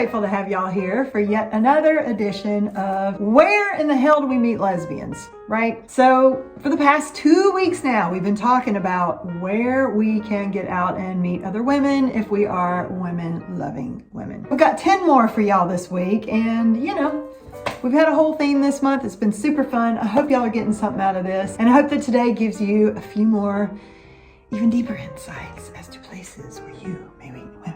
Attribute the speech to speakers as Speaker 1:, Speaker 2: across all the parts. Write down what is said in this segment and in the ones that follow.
Speaker 1: grateful to have y'all here for yet another edition of Where in the Hell Do We Meet Lesbians, right? So for the past 2 weeks now, we've been talking about where we can get out and meet other women if we are women-loving women. We've got 10 more for y'all this week, and we've had a whole theme this month. It's been super fun. I hope y'all are getting something out of this, and I hope that today gives you a few more, even deeper insights as to places where you may meet women.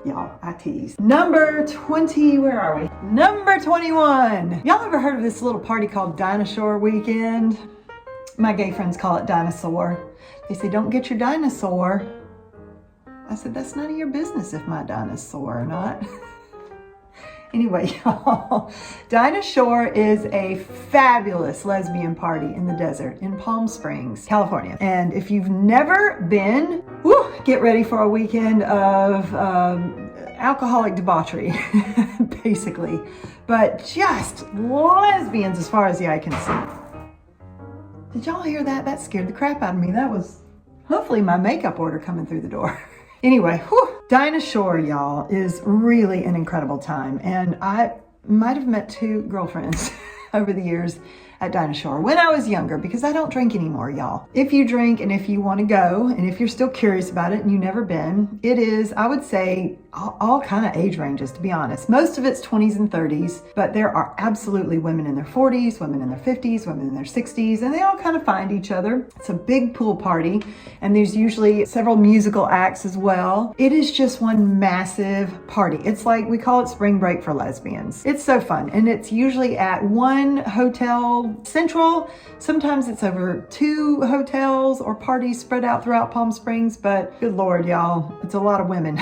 Speaker 1: Y'all, I tease. Number 20, where are we? Number 21. Y'all ever heard of this little party called Dinosaur Weekend? My gay friends call it Dinosaur. They say, don't get your dinosaur. I said, that's none of your business if my dinosaur or not. Anyway, y'all, Dinah Shore is a fabulous lesbian party in the desert in Palm Springs, California. And if you've never been, get ready for a weekend of alcoholic debauchery, basically. But just lesbians as far as the eye can see. Did y'all hear that? That scared the crap out of me. That was hopefully my makeup order coming through the door. Anyway, Dinah Shore, y'all, is really an incredible time. And I might have met 2 girlfriends over the years at Dinah Shore when I was younger, because I don't drink anymore, y'all. If you drink and if you want to go, and if you're still curious about it and you've never been, it is, I would say, all kind of age ranges, to be honest. Most of it's 20s and 30s, but there are absolutely women in their 40s, women in their 50s, women in their 60s, and they all kind of find each other. It's a big pool party, and there's usually several musical acts as well. It is just one massive party. It's like, we call it spring break for lesbians. It's so fun, and it's usually at one hotel central. Sometimes it's over 2 hotels or parties spread out throughout Palm Springs, but good Lord, y'all, it's a lot of women.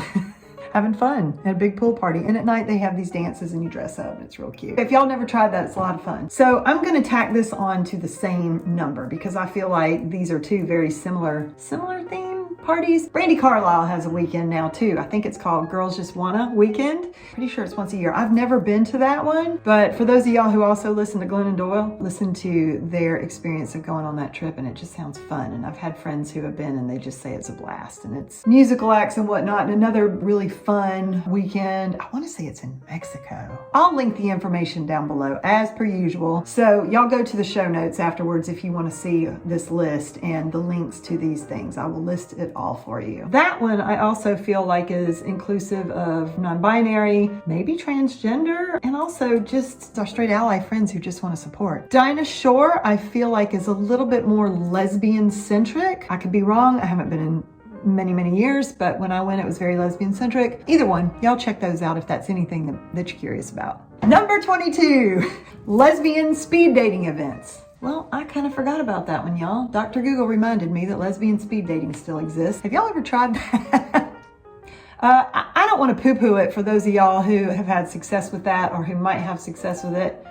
Speaker 1: Having fun at a big pool party. And at night they have these dances and you dress up. It's real cute. If y'all never tried that, it's a lot of fun. So I'm going to tack this on to the same number because I feel like these are 2 very similar theme parties. Brandi Carlile has a weekend now too. I think it's called Girls Just Wanna Weekend. Pretty sure it's once a year. I've never been to that one, but for those of y'all who also listen to Glenn and Doyle, listen to their experience of going on that trip, and it just sounds fun. And I've had friends who have been and they just say it's a blast, and it's musical acts and whatnot, and another really fun weekend. I want to say it's in Mexico. I'll link the information down below as per usual. So y'all go to the show notes afterwards if you want to see this list and the links to these things. I will list it all for you. That one I also feel like is inclusive of non-binary, maybe transgender, and also just our straight ally friends who just want to support. Dinah Shore, I feel like, is a little bit more lesbian centric. I could be wrong. I haven't been in many years, but when I went, it was very lesbian centric. Either one, y'all check those out if that's anything that you're curious about. Number 22, lesbian speed dating events. Well, I kind of forgot about that one, y'all. Dr. Google reminded me that lesbian speed dating still exists. Have y'all ever tried that? I don't want to poo-poo it for those of y'all who have had success with that or who might have success with it.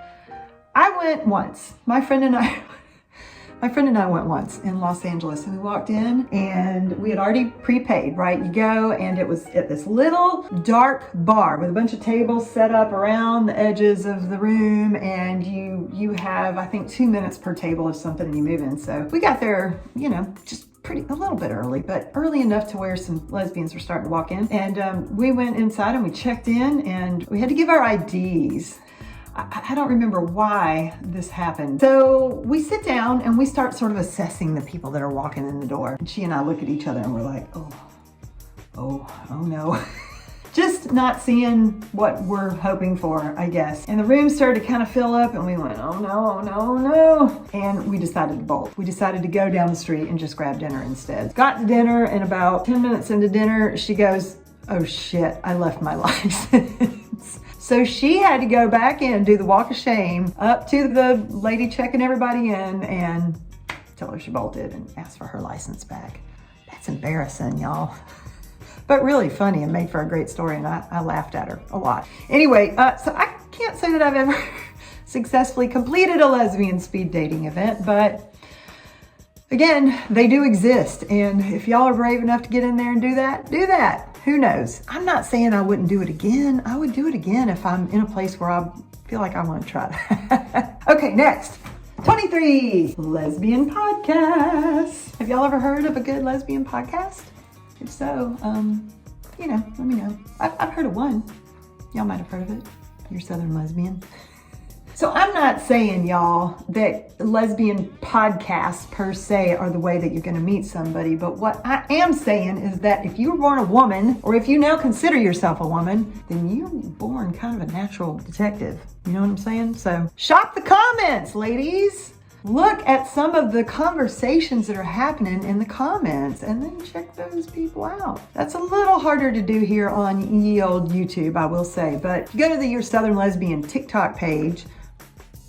Speaker 1: I went once. My friend and I went once in Los Angeles, and we walked in and we had already prepaid, right? You go and it was at this little dark bar with a bunch of tables set up around the edges of the room, and you have, I think, 2 minutes per table or something, and you move in. So we got there, just a little bit early, but early enough to where some lesbians were starting to walk in. And we went inside and we checked in, and we had to give our IDs. I don't remember why this happened. So we sit down and we start sort of assessing the people that are walking in the door. And she and I look at each other and we're like, oh no. Just not seeing what we're hoping for, I guess. And the room started to kind of fill up, and we went, oh no. And we decided to bolt. We decided to go down the street and just grab dinner instead. Got to dinner, and about 10 minutes into dinner, she goes, oh shit, I left my license. So she had to go back in, do the walk of shame up to the lady checking everybody in and tell her she bolted and ask for her license back. That's embarrassing, y'all. But really funny and made for a great story, and I laughed at her a lot. Anyway, so I can't say that I've ever successfully completed a lesbian speed dating event, but again, they do exist. And if y'all are brave enough to get in there and do that. Who knows? I'm not saying I wouldn't do it again. I would do it again if I'm in a place where I feel like I want to try that. Okay, next. 23, Lesbian Podcast. Have y'all ever heard of a good lesbian podcast? If so, let me know. I've heard of one. Y'all might have heard of it. You're Southern Lesbian. So I'm not saying, y'all, that lesbian podcasts per se are the way that you're going to meet somebody. But what I am saying is that if you were born a woman, or if you now consider yourself a woman, then you're born kind of a natural detective. You know what I'm saying? So shop the comments, ladies. Look at some of the conversations that are happening in the comments and then check those people out. That's a little harder to do here on ye old YouTube, I will say. But go to the Your Southern Lesbian TikTok page.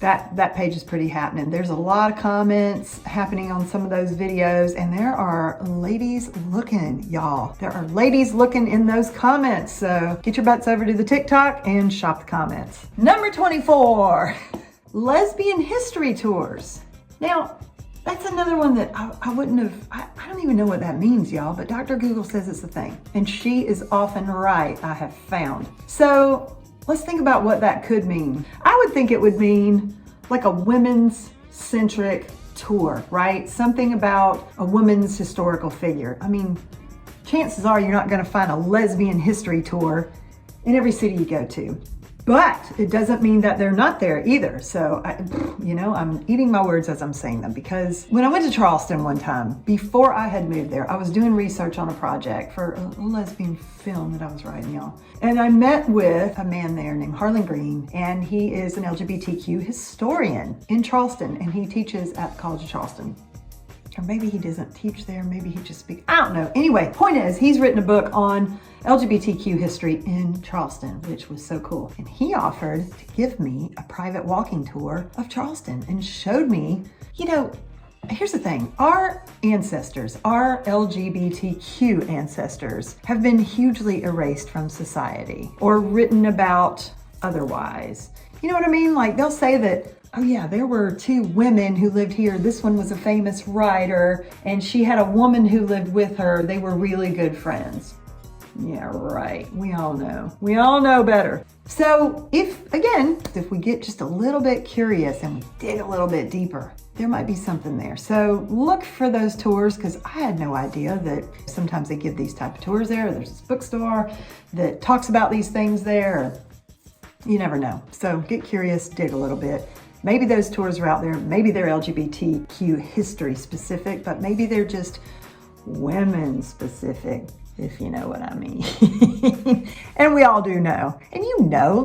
Speaker 1: That page is pretty happening. There's a lot of comments happening on some of those videos, and there are ladies looking, y'all. There are ladies looking in those comments. So get your butts over to the TikTok and shop the comments. Number 24, lesbian history tours. Now, that's another one that I wouldn't have, I don't even know what that means, y'all, but Dr. Google says it's a thing. And she is often right, I have found. So let's think about what that could mean. I would think it would mean like a women's centric tour, right? Something about a woman's historical figure. I mean, chances are you're not gonna find a lesbian history tour in every city you go to. But it doesn't mean that they're not there either. So, I'm eating my words as I'm saying them, because when I went to Charleston one time, before I had moved there, I was doing research on a project for a lesbian film that I was writing, y'all. And I met with a man there named Harlan Green, and he is an LGBTQ historian in Charleston, and he teaches at the College of Charleston. Or maybe he doesn't teach there, maybe he just speaks, I don't know. Anyway, point is, he's written a book on LGBTQ history in Charleston, which was so cool. And he offered to give me a private walking tour of Charleston and showed me, here's the thing, our ancestors, our LGBTQ ancestors have been hugely erased from society or written about otherwise. You know what I mean? Like they'll say that, oh yeah, there were two women who lived here. This one was a famous writer and she had a woman who lived with her. They were really good friends. Yeah, right. We all know. We all know better. So if we get just a little bit curious and we dig a little bit deeper, there might be something there. So look for those tours, because I had no idea that sometimes they give these type of tours there. There's this bookstore that talks about these things there. You never know. So get curious, dig a little bit. Maybe those tours are out there. Maybe they're LGBTQ history specific, but maybe they're just women specific, if you know what I mean. And we all do know. And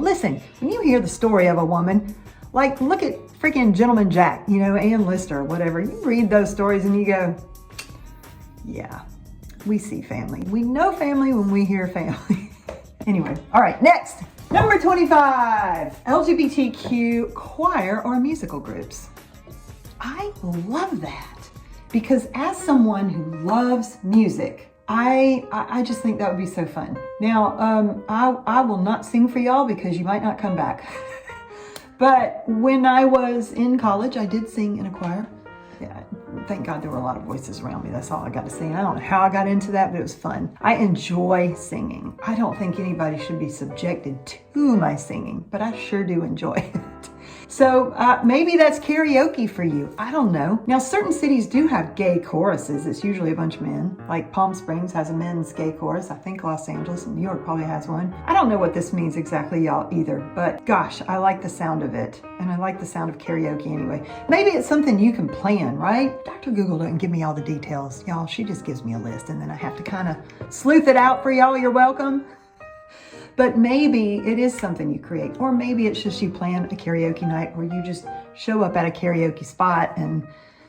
Speaker 1: listen, when you hear the story of a woman, like look at freaking Gentleman Jack, Ann Lister, whatever. You read those stories and you go, yeah, we see family. We know family when we hear family. Anyway, all right, next. Number 25, LGBTQ choir or musical groups. I love that because as someone who loves music, I just think that would be so fun. Now, I will not sing for y'all because you might not come back. But when I was in college, I did sing in a choir. Yeah, thank God there were a lot of voices around me. That's all I got to say. And I don't know how I got into that, but it was fun. I enjoy singing. I don't think anybody should be subjected to my singing, but I sure do enjoy it. So maybe that's karaoke for you. I don't know. Now, certain cities do have gay choruses. It's usually a bunch of men. Like Palm Springs has a men's gay chorus. I think Los Angeles and New York probably has one. I don't know what this means exactly, y'all, either. But gosh, I like the sound of it. And I like the sound of karaoke anyway. Maybe it's something you can plan, right? Dr. Google doesn't give me all the details. Y'all, she just gives me a list and then I have to kind of sleuth it out for y'all. You're welcome. But maybe it is something you create, or maybe it's just you plan a karaoke night where you just show up at a karaoke spot and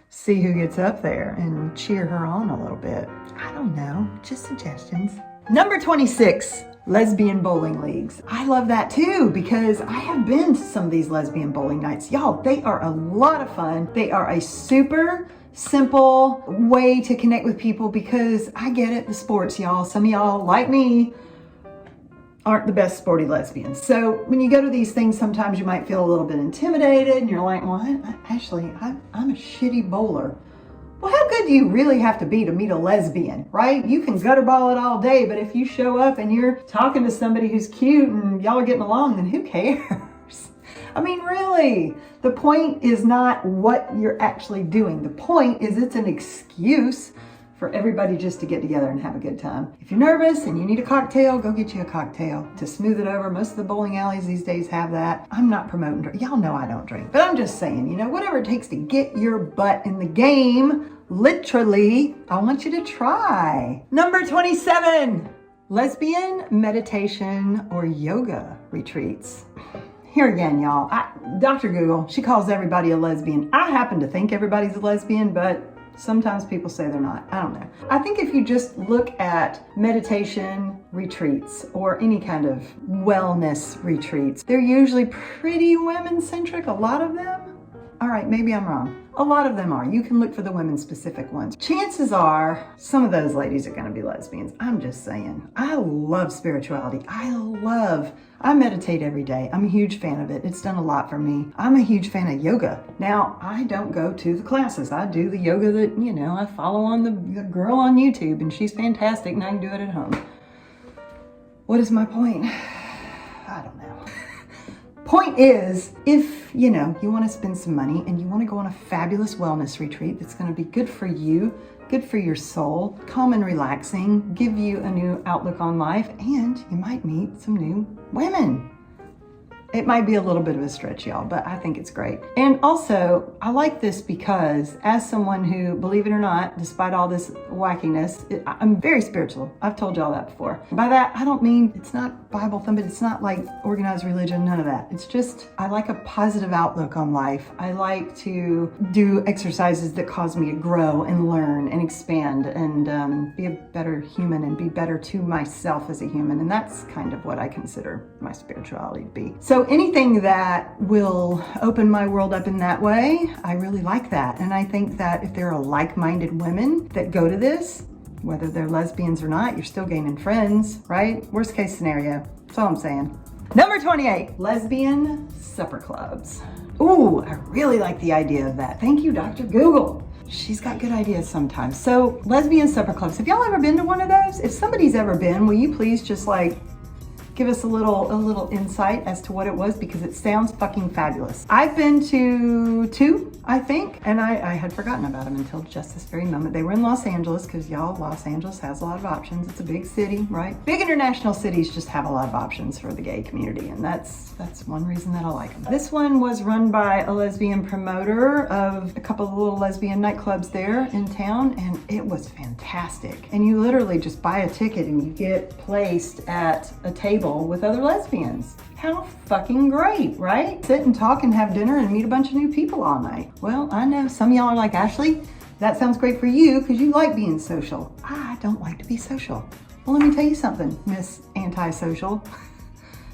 Speaker 1: see who gets up there and cheer her on a little bit. I don't know, just suggestions. Number 26, lesbian bowling leagues. I love that too because I have been to some of these lesbian bowling nights. Y'all, they are a lot of fun. They are a super simple way to connect with people because I get it, the sports, y'all. Some of y'all, like me, aren't the best sporty lesbians. So when you go to these things, sometimes you might feel a little bit intimidated and you're like, well, I'm a shitty bowler. Well, how good do you really have to be to meet a lesbian, right? You can gutter ball it all day, but if you show up and you're talking to somebody who's cute and y'all are getting along, then who cares? I mean, really, the point is not what you're actually doing. The point is it's an excuse for everybody just to get together and have a good time. If you're nervous and you need a cocktail, go get you a cocktail to smooth it over. Most of the bowling alleys these days have that. I'm not promoting drink. Y'all know I don't drink, but I'm just saying, whatever it takes to get your butt in the game, literally, I want you to try. Number 27, lesbian meditation or yoga retreats. Here again, y'all, Dr. Google, she calls everybody a lesbian. I happen to think everybody's a lesbian, but sometimes people say they're not. I don't know. I think if you just look at meditation retreats or any kind of wellness retreats, they're usually pretty women-centric, a lot of them. All right, maybe I'm wrong. A lot of them are. You can look for the women-specific ones. Chances are some of those ladies are going to be lesbians. I'm just saying. I love spirituality. I meditate every day. I'm a huge fan of it. It's done a lot for me. I'm a huge fan of yoga. Now, I don't go to the classes. I do the yoga that, I follow on the girl on YouTube, and she's fantastic, and I can do it at home. What is my point? I don't know. Point is, if, you want to spend some money and you want to go on a fabulous wellness retreat that's going to be good for you, good for your soul, calm and relaxing, give you a new outlook on life, and you might meet some new women. It might be a little bit of a stretch, y'all, but I think it's great. And also, I like this because as someone who, believe it or not, despite all this wackiness, I'm very spiritual. I've told y'all that before. By that, I don't mean it's not Bible thumping, it's not like organized religion, none of that. It's just, I like a positive outlook on life. I like to do exercises that cause me to grow and learn and expand and be a better human and be better to myself as a human. And that's kind of what I consider my spirituality to be. So anything that will open my world up in that way, I really like that. And I think that if there are like-minded women that go to this, whether they're lesbians or not, you're still gaining friends, right? Worst case scenario. That's all I'm saying. Number 28, lesbian supper clubs. Ooh, I really like the idea of that. Thank you, Dr. Google. She's got good ideas sometimes. So lesbian supper clubs, have y'all ever been to one of those? If somebody's ever been, will you please just give us a little insight as to what it was, because it sounds fucking fabulous. I've been to 2, I think, and I had forgotten about them until just this very moment. They were in Los Angeles, because y'all, Los Angeles has a lot of options. It's a big city, right? Big international cities just have a lot of options for the gay community, and that's one reason that I like them. This one was run by a lesbian promoter of a couple of little lesbian nightclubs there in town, and it was fantastic. And you literally just buy a ticket and you get placed at a table with other lesbians. How fucking great, right? Sit and talk and have dinner and meet a bunch of new people all night. Well, I know some of y'all are like, Ashley, that sounds great for you because you like being social. I don't like to be social. Well, let me tell you something, Miss Antisocial,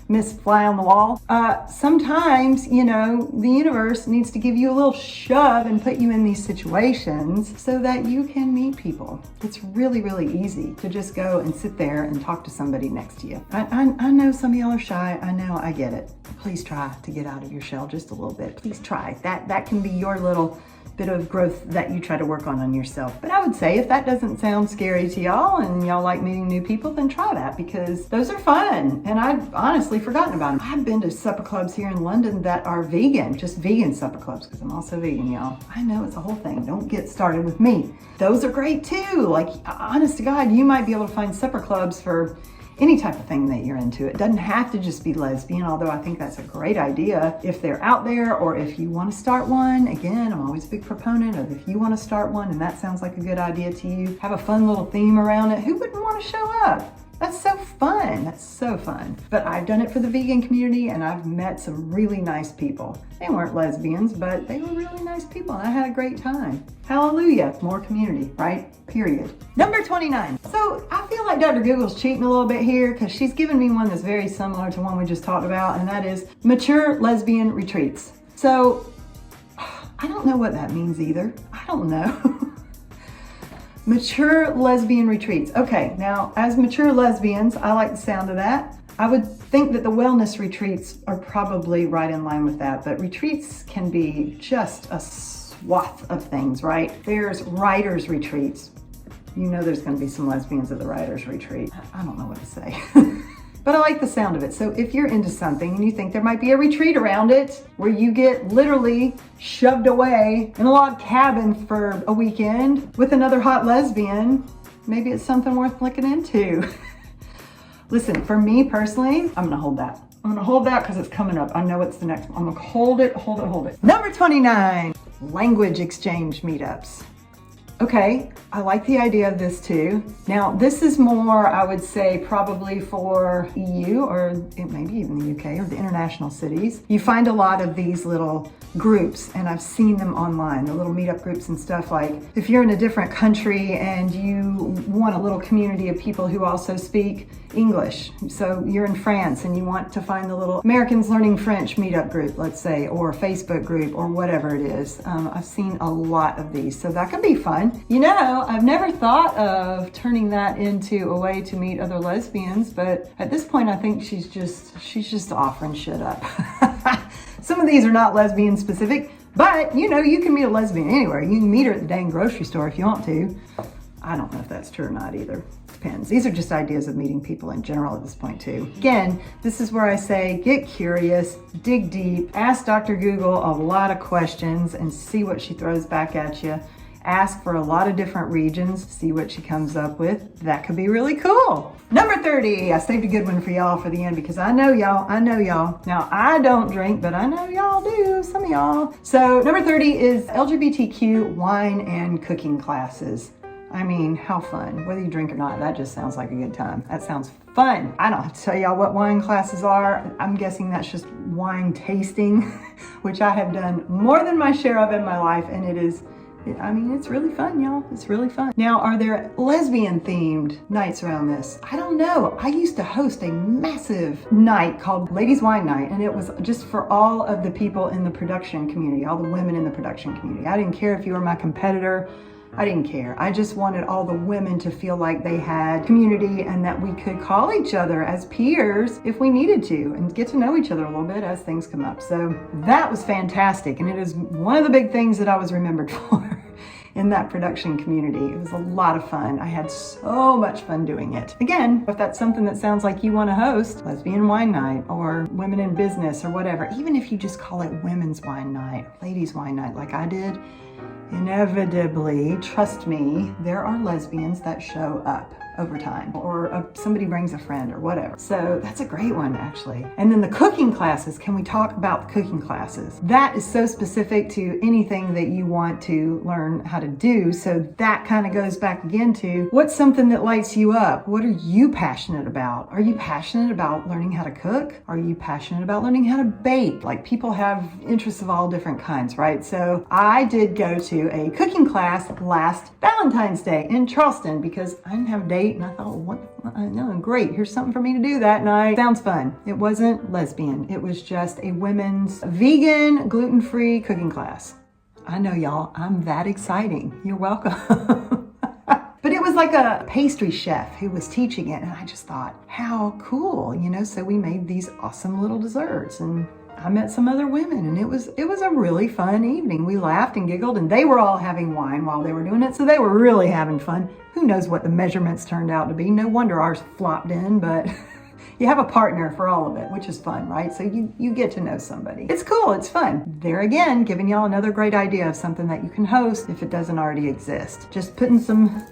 Speaker 1: Miss Fly on the Wall. Sometimes, the universe needs to give you a little shove and put you in these situations so that you can meet people. It's really, really easy to just go and sit there and talk to somebody next to you. I know some of y'all are shy. I know, I get it. Please try to get out of your shell just a little bit. Please try. That can be your little bit of growth that you try to work on yourself. But I would say if that doesn't sound scary to y'all and y'all like meeting new people, then try that, because those are fun. And I've honestly forgotten about them. I've been to supper clubs here in London that are vegan, just vegan supper clubs, because I'm also vegan, y'all. I know it's a whole thing. Don't get started with me. Those are great too. Like, honest to God, you might be able to find supper clubs for any type of thing that you're into. It doesn't have to just be lesbian, although I think that's a great idea if they're out there, or if you want to start one. Again, I'm always a big proponent of if you want to start one and that sounds like a good idea to you, have a fun little theme around it. Who wouldn't want to show up? That's so fun. That's so fun. But I've done it for the vegan community and I've met some really nice people. They weren't lesbians, but they were really nice people and I had a great time. Hallelujah. More community, right? Period. Number 29. So I feel like Dr. Google's cheating a little bit here because she's given me one that's very similar to one we just talked about, and that is mature lesbian retreats. So I don't know what that means either. I don't know. Mature lesbian retreats. Okay, now as mature lesbians, I like the sound of that. I would think that the wellness retreats are probably right in line with that, but retreats can be just a swath of things, right? There's writers' retreats. You know there's going to be some lesbians at the writers' retreat. I don't know what to say. but I like the sound of it. So if you're into something and you think there might be a retreat around it where you get literally shoved away in a log cabin for a weekend with another hot lesbian, maybe it's something worth looking into. Listen, for me personally, I'm gonna hold that. I'm gonna hold that because it's coming up. I know it's the next one. I'm gonna hold it. Number 29, language exchange meetups. Okay, I like the idea of this too. Now, this is more, I would say, probably for EU or maybe even the UK or the international cities. You find a lot of these little groups, and I've seen them online, the little meetup groups and stuff. Like if you're in a different country and you want a little community of people who also speak English. So you're in France and you want to find the little Americans Learning French meetup group, let's say, or Facebook group or whatever it is. I've seen a lot of these, so that could be fun. You know, I've never thought of turning that into a way to meet other lesbians, but at this point I think she's just offering shit up. Some of these are not lesbian specific, but you know, you can meet a lesbian anywhere. You can meet her at the dang grocery store if you want to. I don't know if that's true or not either. Depends. These are just ideas of meeting people in general at this point too. Again, this is where I say get curious, dig deep, ask Dr. Google a lot of questions and see what she throws back at you. Ask for a lot of different regions, see what she comes up with. That could be really cool. Number 30, I saved a good one for y'all for the end because I know y'all. Now, I don't drink, but I know y'all do, some of y'all. So number 30 is LGBTQ wine and cooking classes. I mean, how fun. Whether you drink or not, that just sounds like a good time. That sounds fun. I don't have to tell y'all what wine classes are. I'm guessing that's just wine tasting, which I have done more than my share of in my life, and it's really fun, y'all. It's really fun. Now, are there lesbian themed nights around this? I don't know. I used to host a massive night called Ladies Wine Night, and it was just for all of the people in the production community, all the women in the production community. I didn't care if you were my competitor. I didn't care. I just wanted all the women to feel like they had community and that we could call each other as peers if we needed to and get to know each other a little bit as things come up. So that was fantastic. And it is one of the big things that I was remembered for in that production community. It was a lot of fun. I had so much fun doing it. Again, if that's something that sounds like you want to host, Lesbian Wine Night or Women in Business or whatever, even if you just call it Women's Wine Night, Ladies Wine Night like I did, inevitably, trust me, there are lesbians that show up over time, or somebody brings a friend or whatever. So that's a great one, actually. And then the cooking classes, can we talk about the cooking classes? That is so specific to anything that you want to learn how to do. So that kind of goes back again to what's something that lights you up? What are you passionate about? Are you passionate about learning how to cook? Are you passionate about learning how to bake? Like, people have interests of all different kinds, right? So I did go to a cooking class last Valentine's Day in Charleston because I didn't have a date. And I thought, great, here's something for me to do that night. Sounds fun. It wasn't lesbian. It was just a women's vegan, gluten-free cooking class. I know, y'all, I'm that exciting. You're welcome. But it was like a pastry chef who was teaching it. And I just thought, how cool, so we made these awesome little desserts, and I met some other women, and it was a really fun evening. We laughed and giggled, and they were all having wine while they were doing it, so they were really having fun. Who knows what the measurements turned out to be? No wonder ours flopped in, but you have a partner for all of it, which is fun, right? So you get to know somebody. It's cool, it's fun. There again, giving y'all another great idea of something that you can host if it doesn't already exist. Just putting some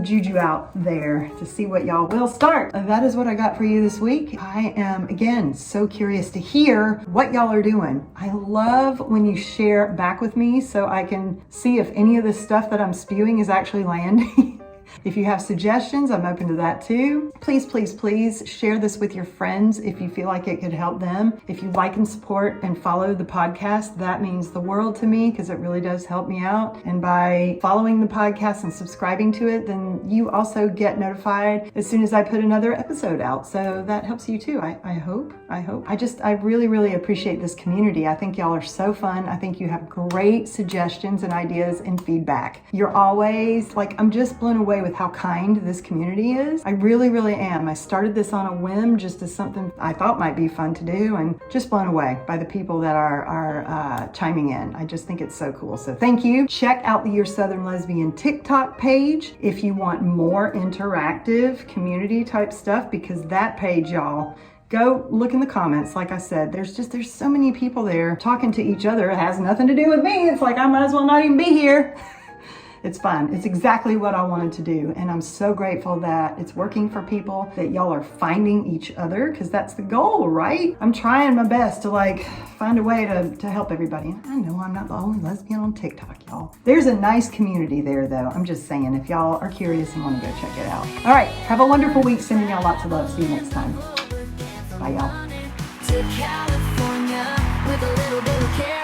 Speaker 1: juju out there to see what y'all will start. That is what I got for you this week. I am, again, so curious to hear what y'all are doing. I love when you share back with me so I can see if any of the stuff that I'm spewing is actually landing. If you have suggestions, I'm open to that too. Please, please, please share this with your friends if you feel like it could help them. If you like and support and follow the podcast, that means the world to me because it really does help me out. And by following the podcast and subscribing to it, then you also get notified as soon as I put another episode out. So that helps you too. I hope. I really, really appreciate this community. I think y'all are so fun. I think you have great suggestions and ideas and feedback. You're always I'm just blown away with with how kind this community is. I really, really am. I started this on a whim just as something I thought might be fun to do, and just blown away by the people that are chiming in. I just think it's so cool. So thank you. Check out the Your Southern Lesbian TikTok page if you want more interactive community type stuff, because that page, y'all, go look in the comments. Like I said, there's so many people there talking to each other. It has nothing to do with me. It's like I might as well not even be here. It's fun. It's exactly what I wanted to do. And I'm so grateful that it's working for people, that y'all are finding each other, because that's the goal, right? I'm trying my best to like find a way to help everybody. I know I'm not the only lesbian on TikTok, y'all. There's a nice community there though. I'm just saying, if y'all are curious and want to go check it out. All right, have a wonderful week. Sending y'all lots of love. See you next time. Bye, y'all.
Speaker 2: To California with a little bit of care.